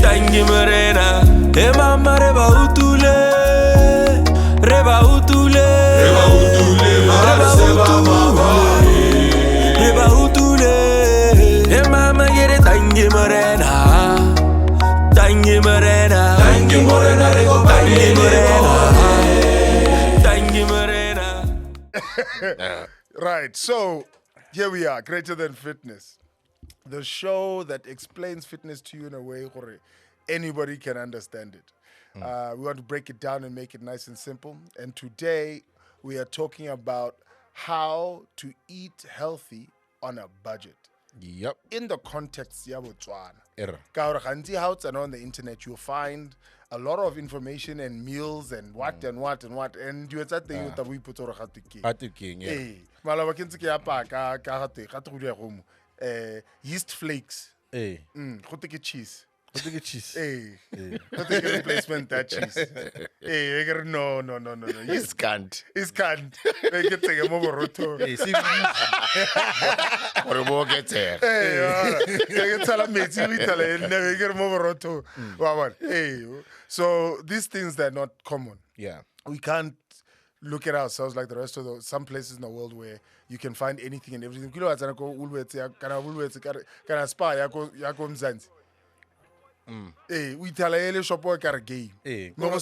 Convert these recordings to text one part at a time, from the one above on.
Tangi morena, e mamma reba utule, reba utule, reba utule, reba utule, e mamma quiere tangi morena, tangi morena, tangi morena, tangi morena, tangi morena. Right, so here we are, Greater Than Fitness. The show that explains fitness to you in a way where anybody can understand it. We want to break it down and make it nice and simple. And today we are talking about how to eat healthy on a budget. Yep. In the context of Botswana. Error. Ka hore gantsi ha o tsena on the internet, you'll find a lot of information and meals and what and what and what. And dilo tsa teng o tla bo ipotsa hore gate ke. Gate keng, yeah. Eh, malaba ke ntse ke apa ka gate go dia go mo. Yeast flakes. Eh. Go te ke cheese. What do you cheese? Hey, go te ke replacement that cheese. Hey, no. It's can't. It's can't. They get take a mo boroto. Eh, see, Or we'll get there. Hey, you tell me, we tell you, never get mo boroto. Hey, so these things that are not common. yeah. We can't look at ourselves like the rest of some places in the world where you can find anything and everything. Kilo atsana ko ulwetse kana spa yako mzansi. Eh, we tell a shop or car game. No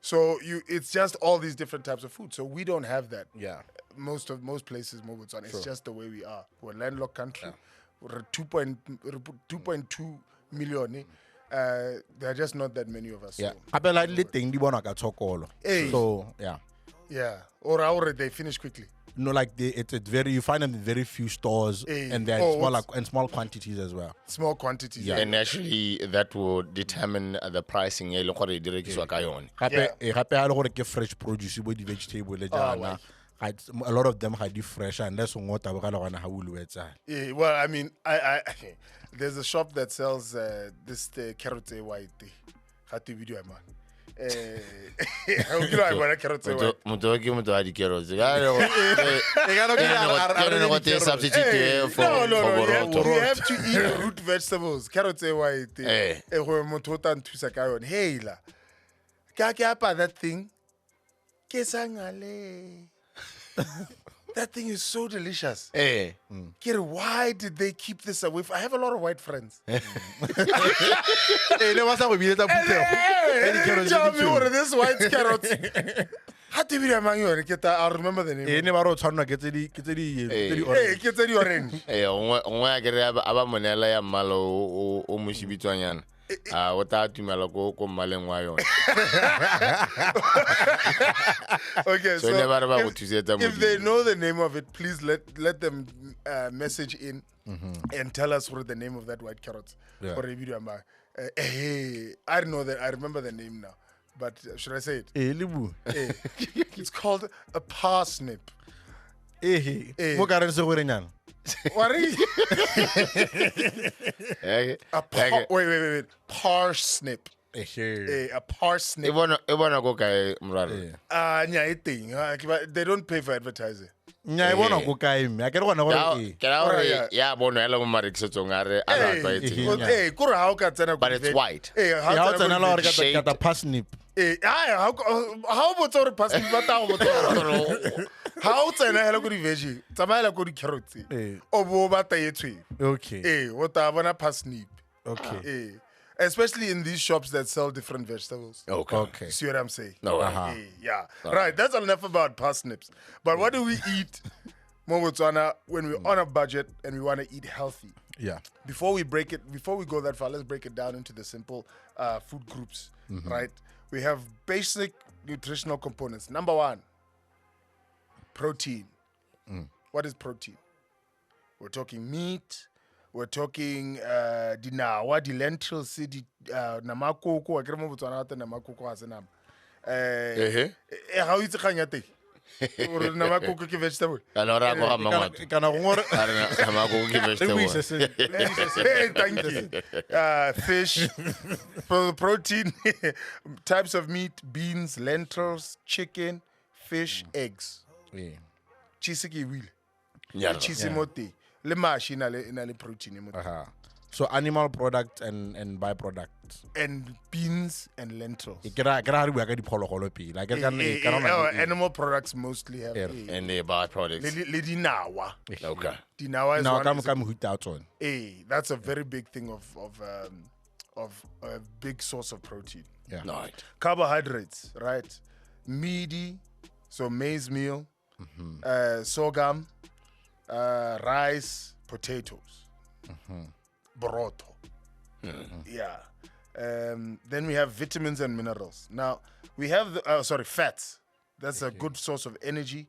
So it's just all these different types of food. So we don't have that. Yeah. Most places, Botswana. It's just the way we are. We're a landlocked country. We're 2.2 million. There are just not that many of us. Yeah. So. Hape like le teng di bona ka tshokolo. Hey. So, yeah. Yeah. Or they finish quickly. No, like it's very, you find them in very few stores, and they're small quantities as well. Small quantities. Yeah. And actually, that will determine the pricing. Hape ha le gore ke fresh produce bo di vegetable le jana. A lot of them are fresh and that's what I want to Yeah, well, I mean, I there's a shop that sells the carrot white. Hati video man. How can I buy carrot white? Mutoki mutadi carrots. No. You have to eat root vegetables. Carrot white. Hey la. Kaka that thing. Kesangale. That thing is so delicious. Hey. Why did they keep this away? I have a lot of white friends. Hey, what's up with you? Tell me what are these white carrots? How do you remember? I remember the name. Hey, never get the orange. Hey, onwa kere aba monela ya malo o mushibitwanyana. Wata tumela ko maleng wa yona. Okay, so if they if know the name of it, please let them message in and tell us what the name of that white carrot. Yeah. Hey, I don't know that. I remember the name now, but should I say it? It's called a parsnip. Wait. Parsnip. A parsnip. Ebona go kae mraro. They don't pay for advertising. Ya bona go kae me a ke re gona gore Ya bona ela mo marekisetsong a re but it's white. ya tsena la gore ka ta parsnip How about our parsnip? How tsena hela go di veggie tsamaela go di carrots o bo bata yetswe okay what I want parsnip okay especially in these shops that sell different vegetables. Okay. See what I'm saying? No. Yeah. Right. That's enough about parsnips. But what do we eat, Botswana, when we're on a budget and we want to eat healthy? Yeah. Before we go that far, let's break it down into the simple food groups. Right. We have basic nutritional components. Number one, protein. What is protein? We're talking meat. We're talking dinawa, the lentils, the namakoko. I can't remember what namakoko has a name. How is it going to or namakoko ki vegetable? Alora go hamangwa. Kana ngore Namakoko ki vegetable. Thank you. Fish, protein, types of meat, beans, lentils, chicken, fish, eggs. Yeah. Chisiki will. Yeah. Chisimote. Le mashi na le protein mo. So animal products and byproducts. And beans and lentils. Animal products mostly have and the byproducts. Le dinawa. Okay. Dinawa is one. That's a very big thing of a big source of protein. Yeah. Right. Carbohydrates, right? Meaty, so maize meal, sorghum, rice, potatoes, boroto. Yeah. Then we have vitamins and minerals. Now, we have, fats. That's a good source of energy.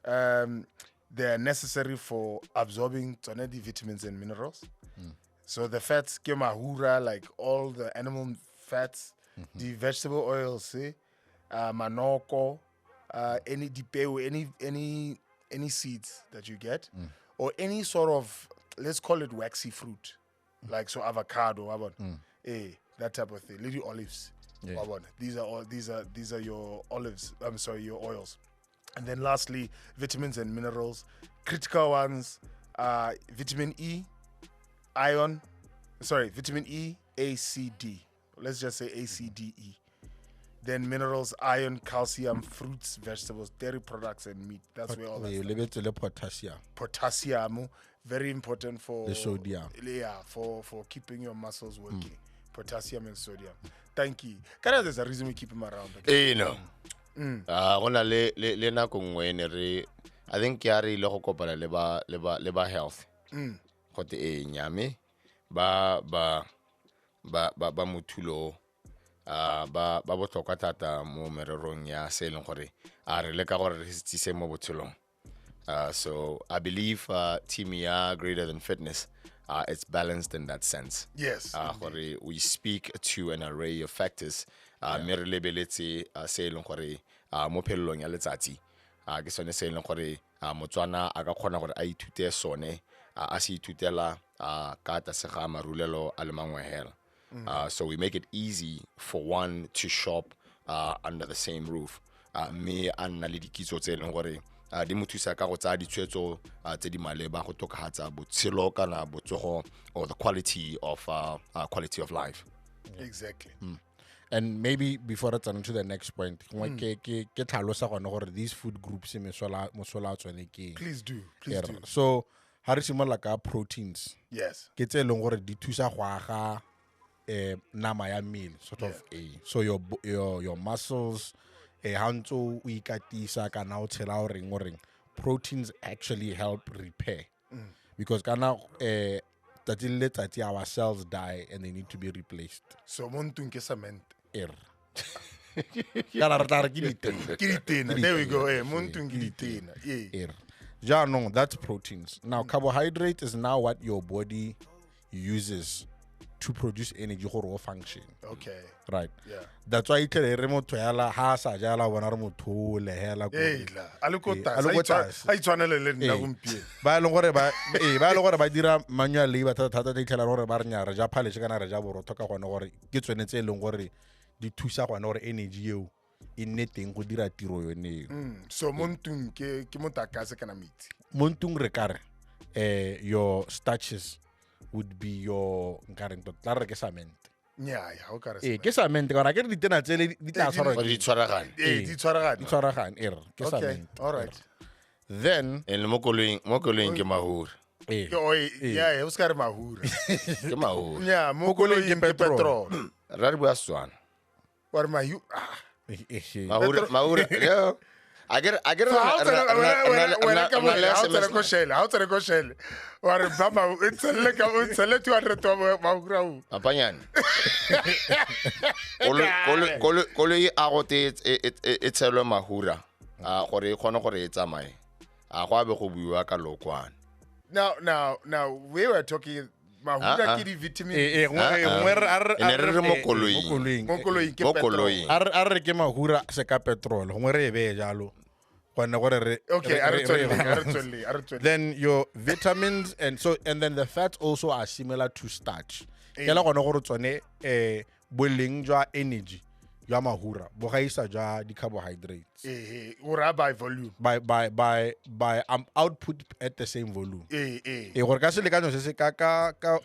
They are necessary for absorbing the vitamins and minerals. So the fats, mahura, like all the animal fats, the vegetable oils, manoko, any dipeo, any seeds that you get, or any sort of, let's call it waxy fruit, like so avocado, that type of thing. Little olives, these are your olives. I'm sorry, your oils. And then lastly, vitamins and minerals. Critical ones, vitamin E, vitamin E, A, C, D. Let's just say A, C, D, E. Then minerals, iron, calcium, fruits, vegetables, dairy products, and meat. That's where all that potassium. Potassium, very important for the sodium. Yeah, for keeping your muscles working. Potassium and sodium. Thank you. Kind there's a reason we keep them around. Okay? I think Kiari loko kopala leba health. Kote nyame ba mutulo ba botoka tata mo mererong ya se leng gore a re leka gore re tsise mo botshelong. So I believe team ya Greater Than Fitness, it's balanced in that sense. Yes. We speak to an array of factors. Mere lebeletse se leng gore mo phelelong ya letsatsi ke sone se leng gore Motswana a ka kgona gore a ithute sone a se ithutela ka tase ga marulelo a le mangwe hela. So we make it easy for one to shop under the same roof. Me a nna le dikitso tse leng gore di mo thusa ka go tsaya ditshwetso tse di maleba go tokafatsa botshelo kana botsogo or the quality of life. Exactly. And maybe before I turn to the next point, these food groups Please do. So how do you like proteins? Yes. Nama ya meal sort of so your muscles proteins actually help repair because our cells die and they need to be replaced. So montung cement. There we go. No, that's proteins. Now carbohydrate is now what your body uses to produce energy for function. Okay. Right. Yeah. That's why you tell remote yala ha sa jala wana remote le hela go. Ba lo gore ba dira manual labor thata di tlela gore ba re nya re ja phale kana re ja boro toka gone gore ke tswenetse e leng gore di thusa gone gore energy eo e nne teng go dira tiro yone. So montung ke motakase kana metsi. Montung re kare your starches would be your nkarento tla re ke cement. Yeah, o ka re. Ke cement ka ra ke ditena tsele di tla tshwara di tshwaragane. Di tshwaragane. Ke cement. All right. Then en mo koleng ke mahura. Yeah, o ska re mahura. Ke mahura. Yeah, mo koleng ke petrol. Ra re bua Setswana. Wa re mahu. Mahura. Yeah. I get how to go shell. Or Baba, it's a 200 mahura. Apanyane. Koloi a gote e tshelwe mahura. Gore khona gore e tsamaye. Go be go buiwa ka lokwane. Now, we were talking mahura ke di vitamin. Re mo koloi. Are ke mahura se ka petrol. Gongwe re be jalo. Okay, then your vitamins and then the fats also are similar to starch. Kela gone gore tsone boleng jwa energy ya mahura bo gaisa ja di carbohydrates Ora by volume. by output at the same volume gore ka selekanyo se se ka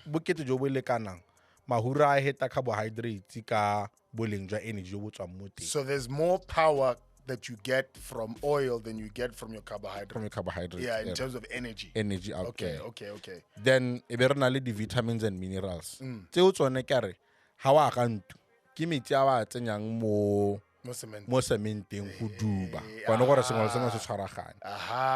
bokete jo bo lekanang mahura a heta carbohydrates ka boleng jwa energy jo bo tswang mo teng. So there's more power that you get from oil than you get from your carbohydrate. Yeah, in terms of energy. Energy out Okay, there. okay. Then e be re na le di vitamins and minerals tseo tsone kare ha wa ka ntu ke metsi a ba tsenyang mo cementeng go duba bona gore sengwe le sengwe se tshwaragane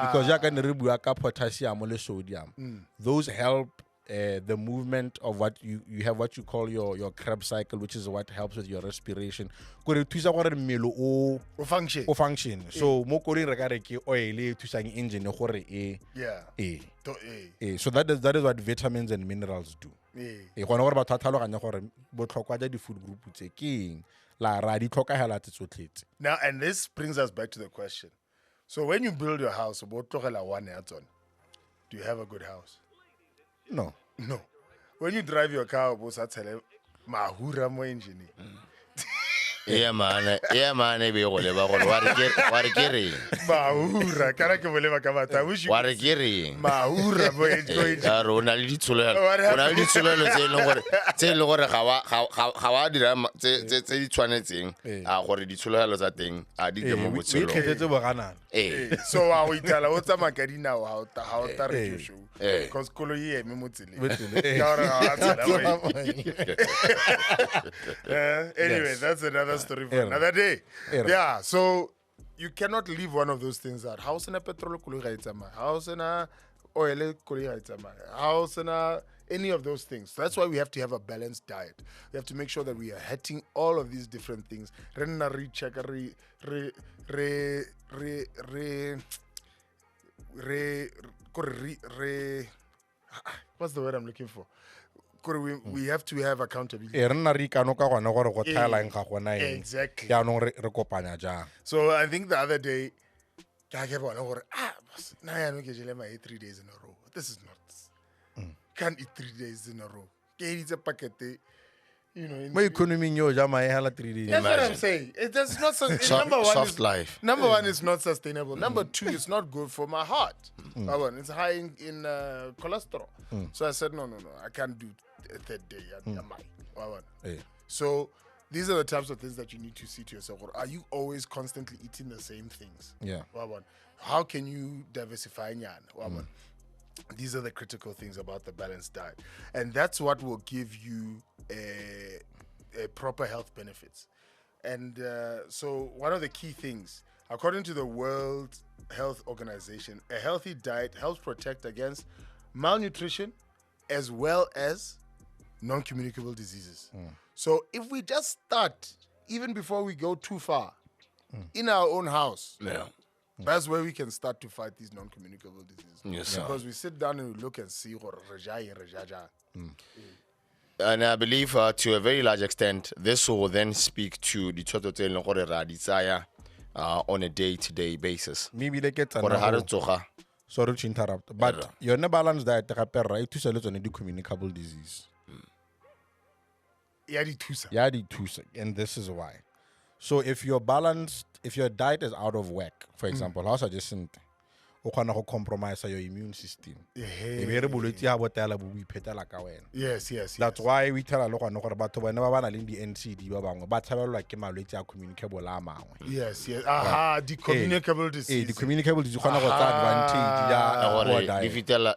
because jaaka ne re bua ka potassium le sodium those help the movement of what you have what you call your Krebs cycle, which is what helps with your respiration. Gore thusa gore mmele o function. So mo koleng re ka re ke oil e thusang engine gore so that is what vitamins and minerals do. Gona gore batho a tlhaloganya gore botlhokwa ja di food group tse keng la ra di tlhokagela tse tsotletse. Now, and this brings us back to the question. So when you build your house, do you have a good house? No. When you drive your car, mahura mo engine. Yeah man, be go leba gore wa re ke reng mahura kana ke boleba ka batla wa re ke reng mahura mo engine. ya rona le ditshulelo tse le gore ga wa dira tse di tshwanetseng a gore ditshulelo tsa teng a di mo botshelo we khetsetse boganana so wa o itala o tsama ka dinao ha o tare show because kolo ye me mo tsile anyway that's another story for another day. Yeah, so you cannot leave one of those things out. House in a petrol kolo ga itsama, house in a oil kolo ga itsama, house in a any of those things. So that's why we have to have a balanced diet. We have to make sure that we are hitting all of these different things. What's the word I'm looking for? We have to have accountability. Exactly. So I think the other day, I kept on over. Now I don't get 3 days in a row. This is not. Can't eat 3 days in a row. It's a packet. My economy in 3 days. That's what I'm saying. It's not soft life. Number one is not sustainable. Number two, it's not good for my heart. It's high in cholesterol. So I said, no, I can't do a third day. So these are the types of things that you need to see to yourself. Are you always constantly eating the same things? Yeah. How can you diversify? These are the critical things about the balanced diet. And that's what will give you a proper health benefits. And so one of the key things, according to the World Health Organization, a healthy diet helps protect against malnutrition as well as non-communicable diseases. So if we just start, even before we go too far, in our own house, that's where we can start to fight these non-communicable diseases. Yes, sir. Because we sit down and we look and see And I believe to a very large extent, this will then speak to the total desire on a day-to-day basis. Maybe they get sorry to interrupt, but your balance diet right to sell on the communicable disease. And this is why. So if your diet is out of whack, for example, how suggestion o kgona go compromise your immune system. Yes. That's why we tell a lot of batho ba ba na le di NCD ba bangwe ba tshabelwa ke malwetse a communicable a mangwe. Yes. The communicable disease. The communicable disease kgona go tsa advantage ya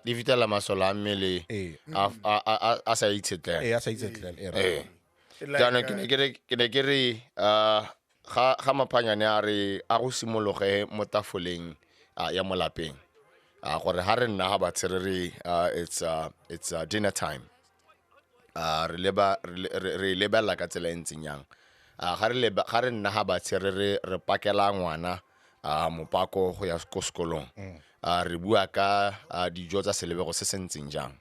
di fitela masole a mmele a sa itshetlela. Jana ke ne ke re ga maphanyane a re a go simologe mo tafoleng ya mo lapeng gore ha re nna ha ba tserere it's dinner time re lebella ka tsela entseng yang ga re nna ha ba tserere re pakela ngwana mopako go ya ko sekolong re bua ka dijo tsa selebego se sentseng jang.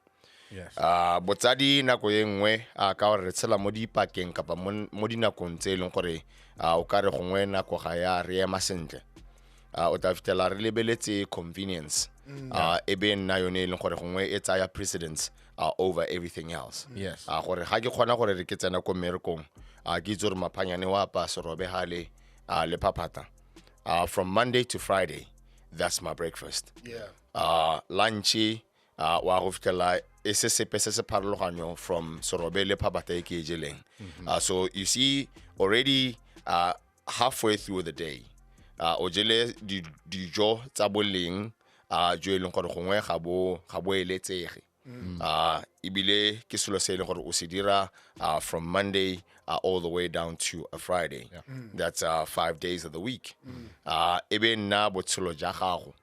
Yes. Botsadi nako e nngwe ka gore re tshela mo dipakeng kapa mo dinakong tse e leng gore o ka re gongwe nako ga ya re ema sentle o ta fitela re lebeletse convenience e be nna yone e leng gore gongwe e tsaya precedence over everything else. Yes. Gore ga ke kgona gore re ke tsena ko mmerekong ke itse gore maphanyane wa pa serobe ha le phaphata. From Monday to Friday, that's my breakfast. Yeah. Lunch wa go fitela e se sepe se se pharologanyo from serobe le phaphata e ke e jeleng. So you see already halfway through the day o jele dijo tsa boleng jo e leng gore gongwe ga bo eletsege. Ibile ke selo se e leng gore o se dira from Monday all the way down to a Friday. That's 5 days of the week. Ebe nna botshelo ja gago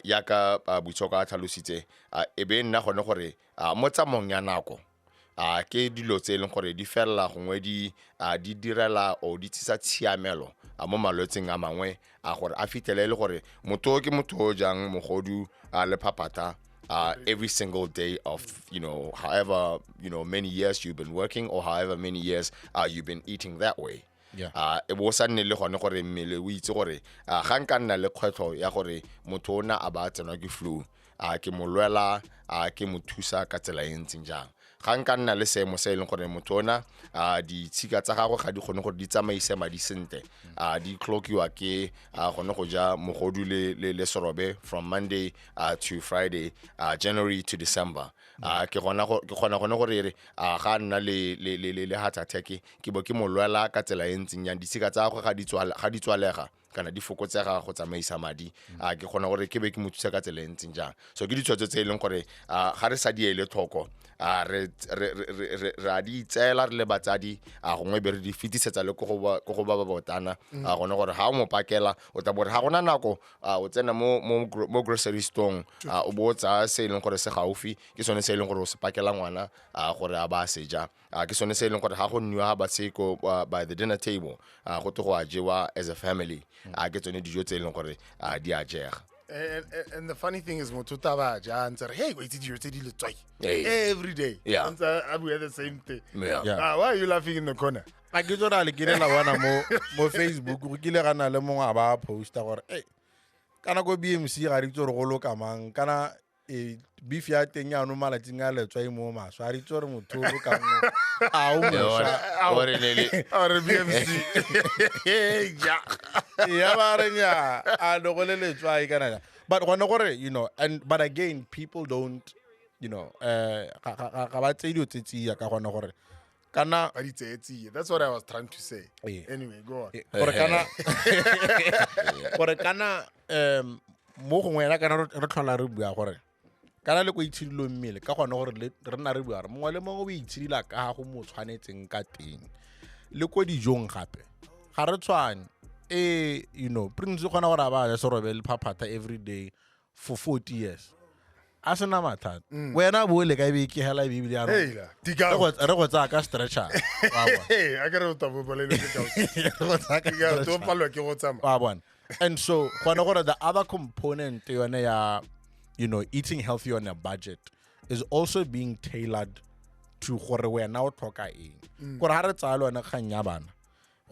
yaka Boitshoko a tlhalositse ebe nna gone gore mo tsamong ya nako ke dilo tse e leng gore di fella gongwe di direla o di tsisa tshiamelo mo malwetseng a mangwe gore a fitele le gore motho ke motho jang mogodu le phaphata every single day of however many years you've been working or however many years you've been eating that way. E bo sa nne le gone gore mmele o itse gore ga nka nna le kgwetlho ya gore motho ona a ba tsenwa ke flu ke molwela ke mothusa ka tsela e ntseng jang. Ga nka nna le seemo se e leng gore motho ona ditshika tsa gago ga di kgone gore di tsamaise madi sentle di cloakiwa ke gone go ja mogodu le serobe from Monday to Friday, January to December. Ke gona gone gore re ga nna le heart attack ke bo ke molwela ka tsela e ntseng yang ditshika tsa gago ga di tswalega kana di fokotsega go tsamaisa madi ke gona gore ke be ke mothusa ka tsela e ntseng jang. So ke ditshwetso tse e leng gore ga re sa di ele tlhoko re di tsela re le batsadi gongwe be re di fitisetsa le go ba botana gone gore ha o mo pakela o ta bore ha gona nako o tsena mo grocery store o bo tsa se e leng gore se gaufi ke sone se e leng gore o se pakela ngwana gore a ba seja ke sone se e leng gore ha go nniwa ba se ko by the dinner table go to go a jewa as a family ke tsone dijo tse e leng gore di a jega. And the funny thing is, hey, wait, did you every day? Yeah. We had the same thing. Yeah. Why are you laughing in the corner? a ke tsona le kile la bona mo Facebook go kile gana le mongwe a ba posta gore kana go BMC ga re tsore go loka mang kana beef ya teng ya no malatsing a letswa mo maswa a re tsore motho go ka mo a o mo Or BMC. ya ba re nya a no go le letswa I kana but gona gore but again people don't ga ba tse dio tsetsia ka gona gore kana That's what I was trying to say. Anyway, go on. gore kana mo gongwe yana kana re tlhola re bua gore kana le go itshidilo mmele ka gona gore re nna re bua re mongwe le mongwe o itshidila ka go mo tshwanetseng ka teng le ko dijong gape ga re tshwane Prince o kgona gore a ba ja serobe le phaphata every day for 40 years a sena mathata wena bo le ka beke hela bibili ya Hey, re go tsaya ka stretcher Hey, I got to wa bona and so the other component yone ya eating healthy on a budget is also being tailored to gore wena o tlhoka eng gore ha re tsaya lona kgang ya bana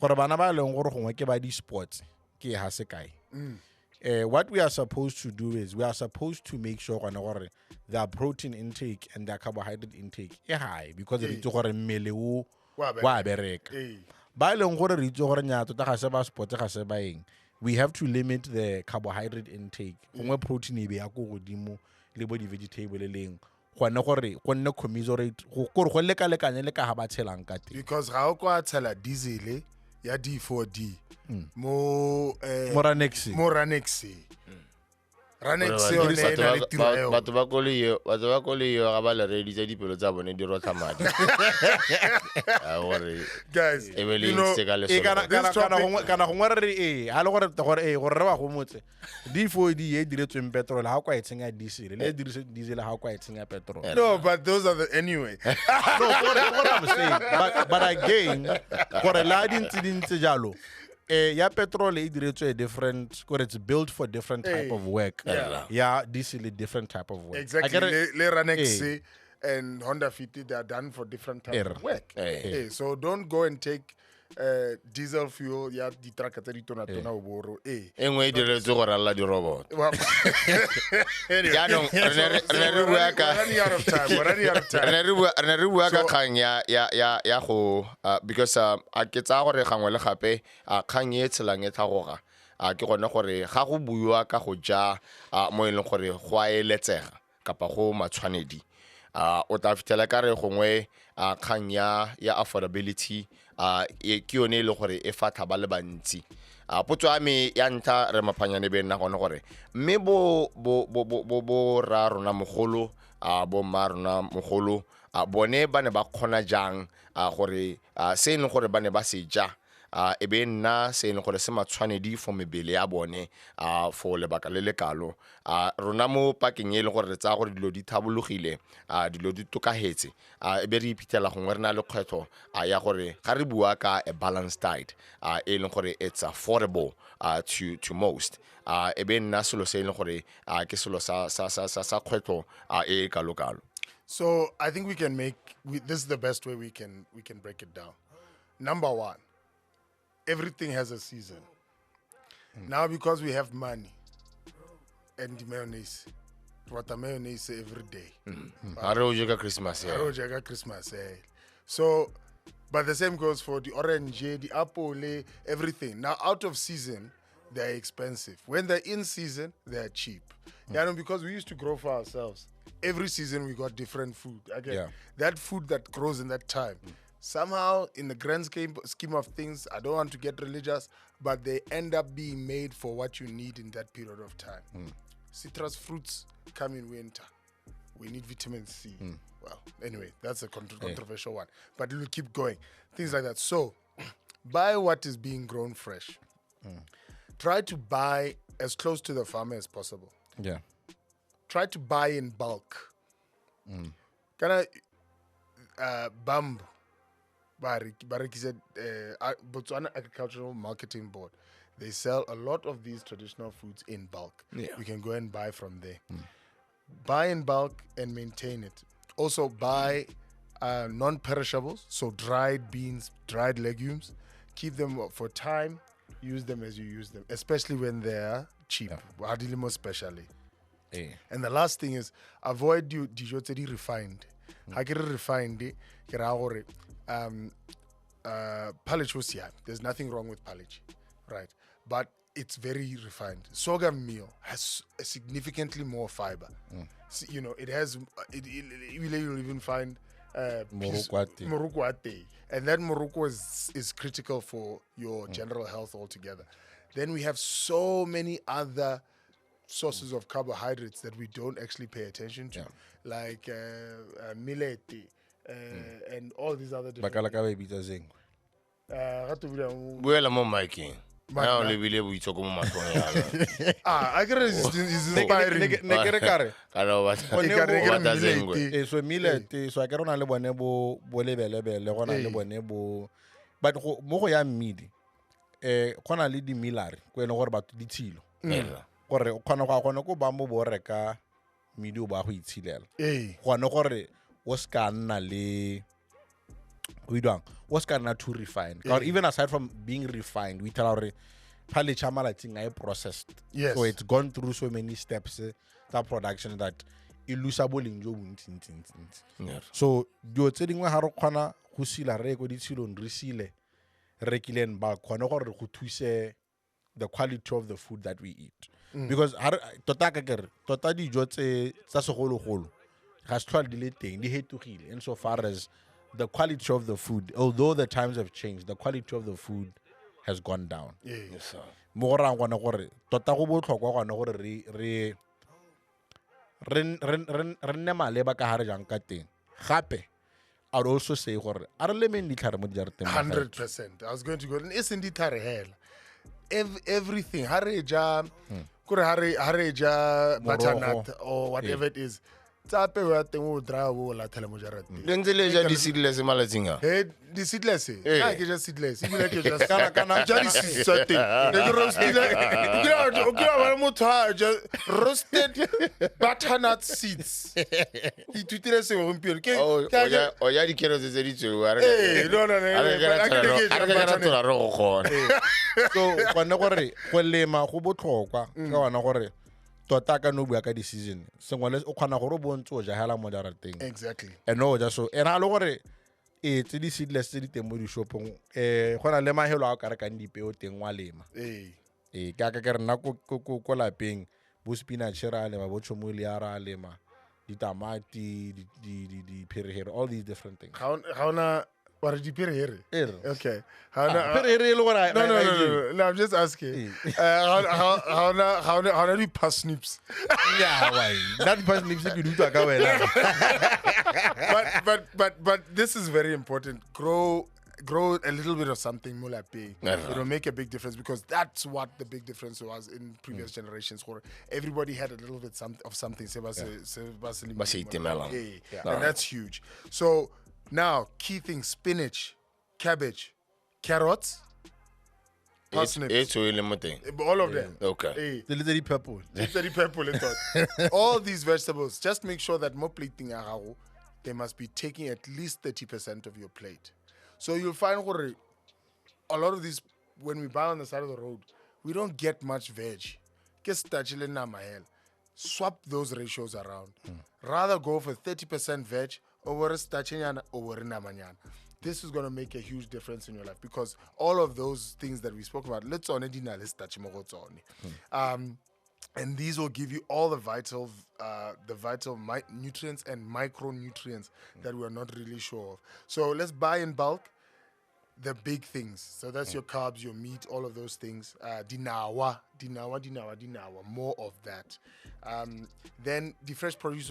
gore bana ba leng gore gongwe ke ba di sports ke ha se kae what we are supposed to do is we are supposed to make sure gore their protein intake and their carbohydrate intake is high because re itse gore mmele o wa bereka ba leng gore re itse gore nya tota ga se ba sports ga se ba eng we have to limit the carbohydrate intake gongwe protein e be ya go godimo le bo di vegetable le leng gone gore go nne commiserate gore go lekalekanye le ka ha ba tshelang ka teng because ga o kwa tshela diesel ya D4D mo Ranex batho ba kolio ga ba le reditse dipelo tsa bone di rotla madi guys kana gongwe re a le gore re ba go motse D4D e diretsweng petrol ha kwa etsenya diesel le dirise diesel ha kwa etsenya petrol no but those are the anyway no what I'm saying but again gore la dintse jalo ya petrol e diretswe different because it's built for different type of work yeah diesel different type of work exactly le Ranex and Honda Fit they are done for different type of work so don't go and take diesel fuel ya di-truck tse di tona-tona o boro e nngwe e diretswe go ralla dirobot jaanong re ne re bua ka kgang ya go because a ke tsaya gore gangwe le gape kgang e tshelang e tlhagoga ke gone gore ga go buiwa ka go ja mo e leng gore go a eletsega kapa go matshwanedi o tla fitlhela ka re gongwe kgang ya affordability ke yone e le gore e fatha ba le bantsi potso ya me ya ntlha re maphanyane be nna gone gore mme bo ra rona mogolo bo mma rona mogolo bone ba ne ba kgona jang gore se e leng gore ba ne ba se ja e be nna se e leng gore se matshwanedi for mebele ya bone for lebaka le lekalo rona mo pakeng e leng gore re tsaya gore dilo di thabologile dilo di tokagetse e be re iphitlhela gongwe re na le kgwetlho ya gore ga re bua ka a balanced diet e leng gore it's affordable to most e be nna selo se e leng gore ke selo sa kgwetlho e kalo-kalo. So I think this is the best way we can break it down. Number one, everything has a season. Now, because we have money and the mayonnaise, what mayonnaise every day. Christmas, Christmas. So, but the same goes for the orange, the apple, everything. Now, out of season, they're expensive. When they're in season, they're cheap. Because we used to grow for ourselves. Every season we got different food. Again, that food that grows in that time. Somehow, in the grand scheme of things, I don't want to get religious, but they end up being made for what you need in that period of time. Citrus fruits come in winter. We need vitamin C. Well, anyway, that's a controversial one. But we'll keep going. Things like that. So, buy what is being grown fresh. Try to buy as close to the farmer as possible. Yeah. Try to buy in bulk. Bamboo. Bariki said, Botswana Agricultural Marketing Board. They sell a lot of these traditional foods in bulk. You can go and buy from there. Buy in bulk and maintain it. Also buy non-perishables, so dried beans, dried legumes. Keep them for time. Use them as you use them, especially when they're cheap. More especially. And the last thing is avoid dijo tse di refined. Ha ke re refined ke ra gore pallage was here. There's nothing wrong with pallage, right? But it's very refined. Sorghum meal has significantly more fiber. So, it has. You'll even find morukwate, and that moruko is critical for your general health altogether. Then we have so many other sources of carbohydrates that we don't actually pay attention to, like millet and all these other different. Buela mo miking. I only believe Boitshoko mo matlong ya. I can resist. It's inspiring. So millet, so I can't le bone bo lebelebele, gona le bone bo, but mo go ya mmidi gona le di millary go ene gore batho di tshilo gore o kgona go ba mo bo reka mmidi o ba go itshilela gone gore o ska nna le what's not too refined. Even aside from being refined, we tell our pallage thing I processed. Yes. So it's gone through so many steps that production that illusable in job. So do telling me how kwana go sila re go ditshilo nrisile rekilen ba kwana gore go thuse the quality of the food that we eat. Because tota dijo tse tsa segologolo ga se tlhole di le teng di hetogile insofar as the quality of the food, although the times have changed, the quality of the food has gone down. Yes, sir. Mo ra ngwana gore tota go botlhokwa gwana gore re nne maleba ka hare jang ka teng. Gape I would also say gore a re lemeng ditlhare mo dijareteng. 100%. I was going to go. Isn't it everything? Hareja, butternut or whatever it is. tsa peo ya teng o dry o la thela mo jarateng. Le ntse le ja di-seedless malatsing a. Hey, the seedless. Ah, ke just seedless. Ebile ke just kana ja di seeds tsa teng. Ne ke roasted. Okay, ba mo twa roasted butternut seeds. Itutile se go mpielo. Ke o ya di-carrots tse di tsweu. no. So gone gore go lema go botlhokwa ka wana gore tota ka no bua ka di-season sengwe le o kgona gore o bontse o jagela mo jarateng. Exactly. And no ja so ena le gore tse di seedless tse di teng mo di-shopong go na le mahelo a o ka rekang dipeo teng wa lema. Ka re nna ko lapeng bo spinach ra lema bo chomoli ra lema ditamati di-perihero, all these different things. How what did you put here? Okay. No, I'm just asking. How do you parsnips? Yeah, why? That parsnips you do to but this is very important. Grow a little bit of something Molibi. It'll make a big difference because that's what the big difference was in previous generations where everybody had a little bit of something. And that's huge. So now, key things: spinach, cabbage, carrots, parsnips. All of them. Okay. The little purple. All these vegetables, just make sure that more plating they must be taking at least 30% of your plate. So you'll find a lot of these, when we buy on the side of the road, we don't get much veg. Swap those ratios around. Rather go for 30% veg over stachinyana over namanyan. This is going to make a huge difference in your life because all of those things that we spoke about, let's on and these will give you all the vital nutrients and micronutrients that we're not really sure of. So let's buy in bulk the big things. So that's your carbs, your meat, all of those things. Dinawa, more of that. Then the fresh produce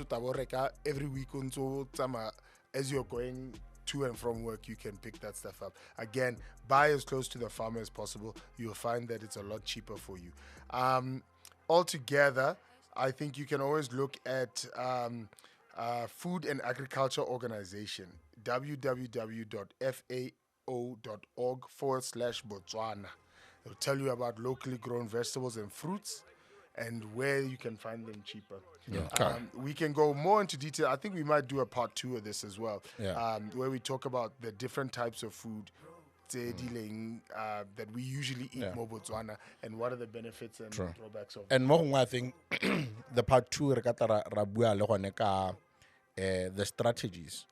every week as you're going to and from work, you can pick that stuff up. Again, buy as close to the farmer as possible. You'll find that it's a lot cheaper for you. Altogether, I think you can always look at Food and Agriculture Organization, www.fao.org/Botswana. It'll tell you about locally grown vegetables and fruits and where you can find them cheaper. We can go more into detail. I think we might do a part 2 of this as well, where we talk about the different types of food that we usually eat more Botswana and what are the benefits and drawbacks of it. And more, I think the part 2 the strategies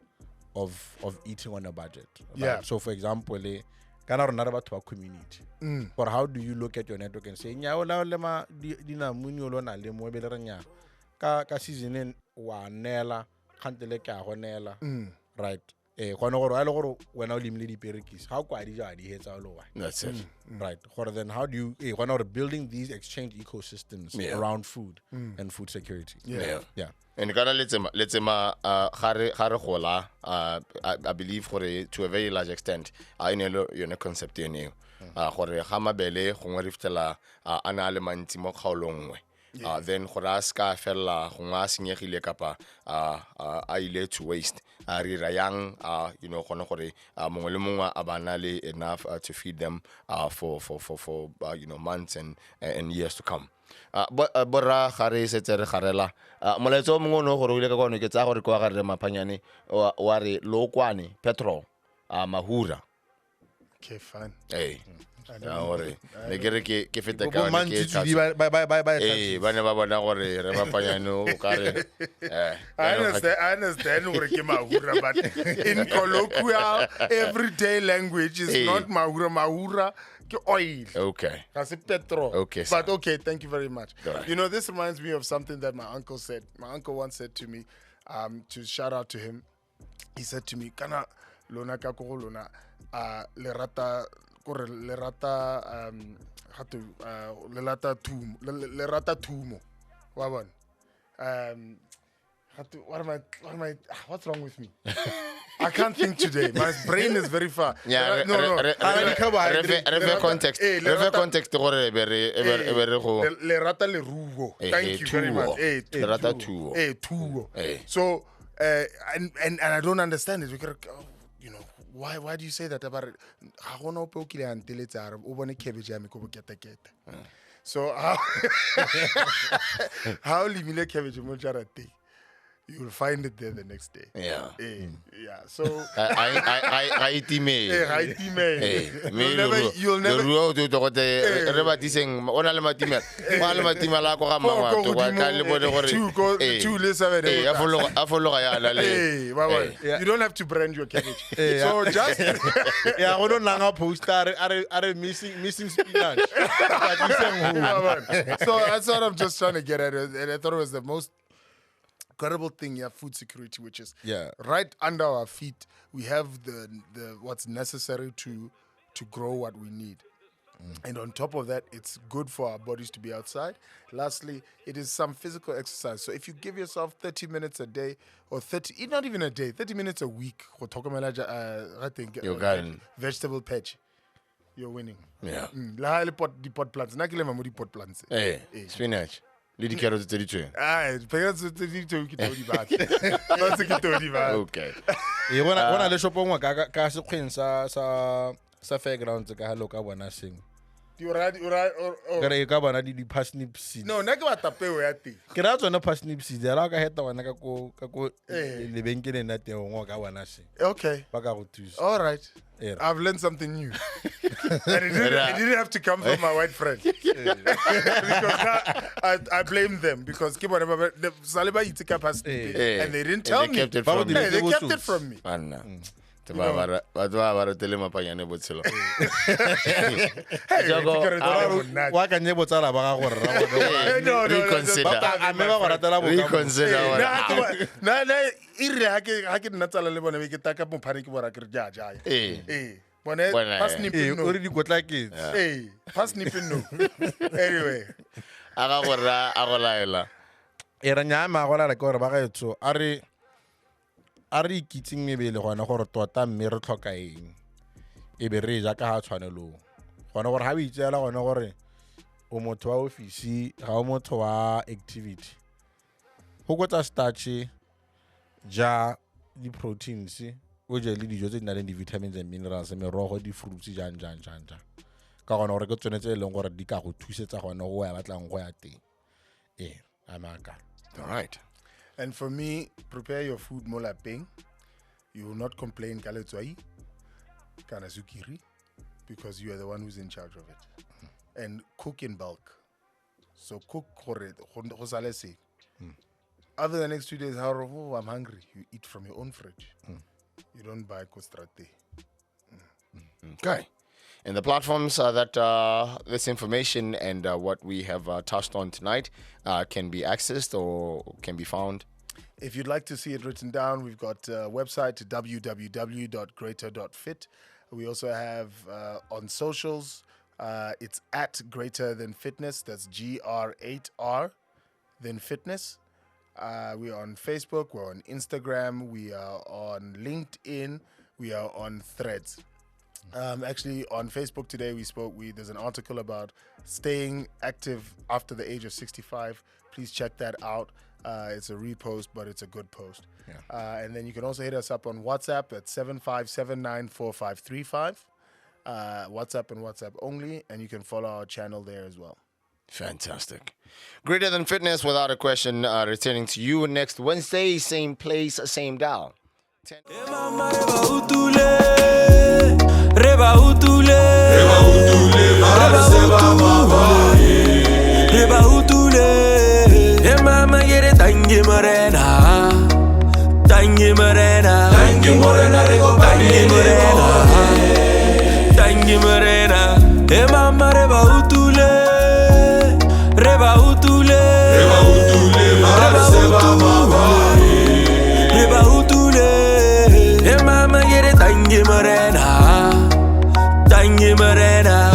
of eating on a budget. Right? So for example, community. Or how do you look at your network and say, right? When I how that's it. Right. Then how do you when are building these exchange ecosystems around food and food security? And let's I believe to a very large extent I know your concept in then Horaska fella Honga kapa I to waste Rirayang Mongolumua Abanale enough to feed them for months and years to come. But Hare Seter Harela Moleto Mono Horuleka gets out of Mapanyani or Loquani Petro Mahura. Okay, fine. Hey. Don't worry. I understand Mahura, but in colloquial, everyday language is not Mahura, oil. Okay. That's petro. Okay. But okay, thank you very much. You know, this reminds me of something that my uncle said. My uncle once said to me, to shout out to him, he said to me, Kana lona kako lona lerata tumo wabon What's wrong with me? I can't think today. My brain is very far. Yeah, Refe context. Refe context. Le rata le rugo. Thank you very much. Le rata tuo. Tuo. So, and I don't understand it. Because, you know, why do you say that about it? So how limile cabbage mo jarate? You will find it there the next day. Yeah. Yeah. So I eat me. You'll never. You don't have to brand your cabbage. So just missing spinach. So that's what I'm just trying to get at, and I thought it was the most incredible thing. You have food security, which is right under our feet. We have the what's necessary to grow what we need. And on top of that, it's good for our bodies to be outside. Lastly, it is some physical exercise. So if you give yourself 30 minutes a day, or 30, not even a day, 30 minutes a week, I think vegetable patch, you're winning. Yeah. The pot plants. Pot plants. Spinach. Lady carrots to the Okay. You wanna le shop ngwa ka sekgweng sa fairgrounds ka halo ka bona seng. Ka bona di parsnip seeds. No, nna ke batla peo ya teng. Ke ra tsona parsnip seeds ya ka heta bona ka ko lebenkeleng na teng ngwa ka bona seng. Okay. Ba ka go thusa. All right. I've learned something new. And it didn't have to come from my white friend. Because now I blame them because the Saliba eats capacity and they didn't tell me. They kept it from They kept it from me. Anyway. A re ikitseng mebele gona gore tota mme re tlhoka eng e be re ja ka ha tshwanelo gona gore ha o itseela gona gore o motho wa office ga o motho wa activity go gotsa starch ja di proteins o je le dijo tse di na le di vitamins and minerals merogo di fruits jang ka gona gore ke tsone tse e leng gore di ka go thusetsa gona go ya batlang go ya teng amaka. All right. And for me, prepare your food mo lapeng. You will not complain kaletswai kana zukiri because you are the one who's in charge of it. And cook in bulk. So cook gore go sale se. Other than the next 2 days, I'm hungry. You eat from your own fridge. You don't buy kostrate. Okay. And the platforms that this information and what we have touched on tonight can be accessed or can be found. If you'd like to see it written down, we've got a website, www.greater.fit. We also have on socials, it's at Greater Than Fitness. That's GR8R Than Fitness. We are on Facebook. We're on Instagram. We are on LinkedIn. We are on Threads. Actually, on Facebook today, there's an article about staying active after the age of 65. Please check that out. It's a repost, but it's a good post. And then you can also hit us up on WhatsApp at 75794535. WhatsApp and WhatsApp only. And you can follow our channel there as well. Fantastic. Greater Than Fitness, without a question, returning to you next Wednesday, same place, same dial. Morena,